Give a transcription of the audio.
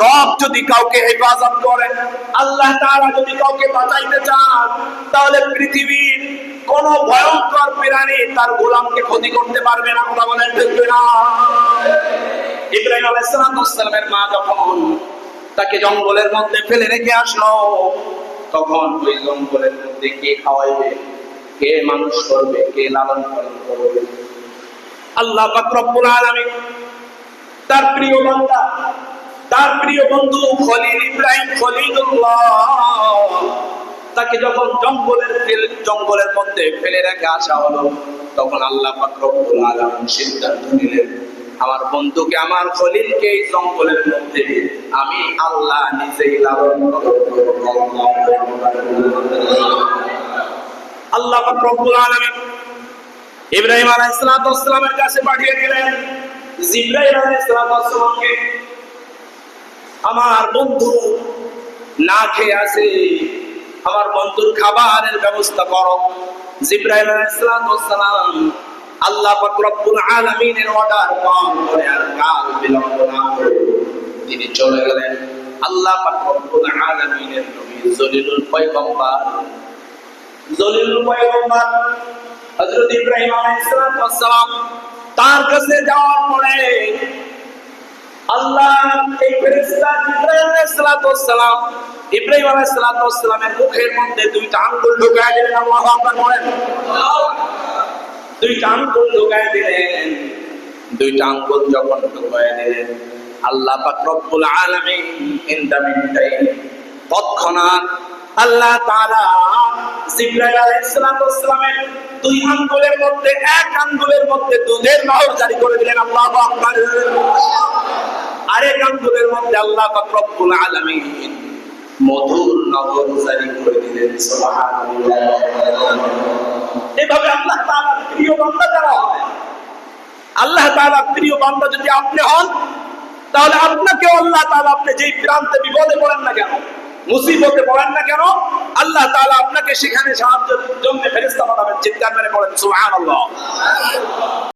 রব যদি কাউকে হেফাজত করেন, আল্লাহ তাআলা যদি কাউকে বাঁচাইতে চান, তাহলে পৃথিবীর কোন ভয়ঙ্কর প্রাণী তার গোলামকে ক্ষতি করতে পারবে না। কথা বলেন ঠিক না? ইব্রাহিম আলাইহিস সালামের মা যখন তাকে জঙ্গলের মধ্যে ফেলে রেখে আসলো, তখন ওই জঙ্গলের মধ্যে কে খাওয়াইবে, কে মানুষ করবে, কে লালন পালন করবে? আল্লাহ পাক রব্বুল আলামিন তার প্রিয় বান্দা, তার প্রিয় বন্ধু খলিল ইব্রাহিম খলিলুল্লাহ, তাকে যখন জঙ্গলের মধ্যে ফেলে রেখে আসা হলো, তখন আল্লাহ পাক রব্বুল আলামিন সিদ্ধান্ত নিলেন, আমার বন্ধুকে, আমার খলিলকে এই জঙ্গলের মধ্যে আমি আল্লাহ নিজেই লালন পালন করব। আল্লাহ পাক রব্বুল আলামিন ইব্রাহিম আলাইহিস সালামের কাছে পাঠিয়ে দিলেন জিবরাইল আলাইহিস সালামকে। আমার বন্ধু না খেয়ে আছে, আমার বন্ধুর খাবারের ব্যবস্থা করো। জিবরাইল আলাইহিস সালাম আল্লাহ পাক রব্বুল আলামিনের অর্ডার পালন করে আর কাল বিলম্ব না করে তিনি চলে গেলেন আল্লাহ পাক রব্বুল আলামিনের নবী জলিলুল পয়গম্বর হযরত ইব্রাহিম আলাইহিস সালাম তার কাছে যাওয়ার পরে আল্লাহ এই ফেরেশতা জিবরাইল আলাইহিস সালাম ইব্রাহিম আলাইহিস সালামের মুখের মধ্যে দুইটা আঙ্গুল ঢুকায় দিলেন। আল্লাহু আকবার বলেন। দুইটা আঙ্গুল ঢুকায় দিলেন। দুইটা আঙ্গুল যখন ঢুকায় দিলেন, আল্লাহ পাক রব্বুল আলামিন তৎক্ষণাৎ আল্লাহ তাআলা জিবরাইল আলাইহিস সালামের দুই আঙ্গুলের মধ্যে এক আঙ্গুলের মধ্যে দুধের নহর জারি করে দিলেন। আল্লাহু আকবার। আরেক আঙ্গুলের মধ্যে আল্লাহ পাক রব্বুল আলামিন মধুর নহর জারি করে দিলেন। সুবহানাল্লাহ। এভাবে আল্লাহ তাআলার প্রিয় বান্দা যারা হয়, আল্লাহ তাআলার প্রিয় বান্দা যদি আপনি হন, তাহলে আপনাকে আল্লাহ তাআলা, আপনি যেই প্রান্তে বিপদে পড়েন না কেন, মুসিবতে পড়েন না কেন, আল্লাহ তাআলা আপনাকে সেখানে সাহায্যের জন্য ফেরেশতা পাঠাবেন। চিৎকার করে বলেন সুবহানাল্লাহ।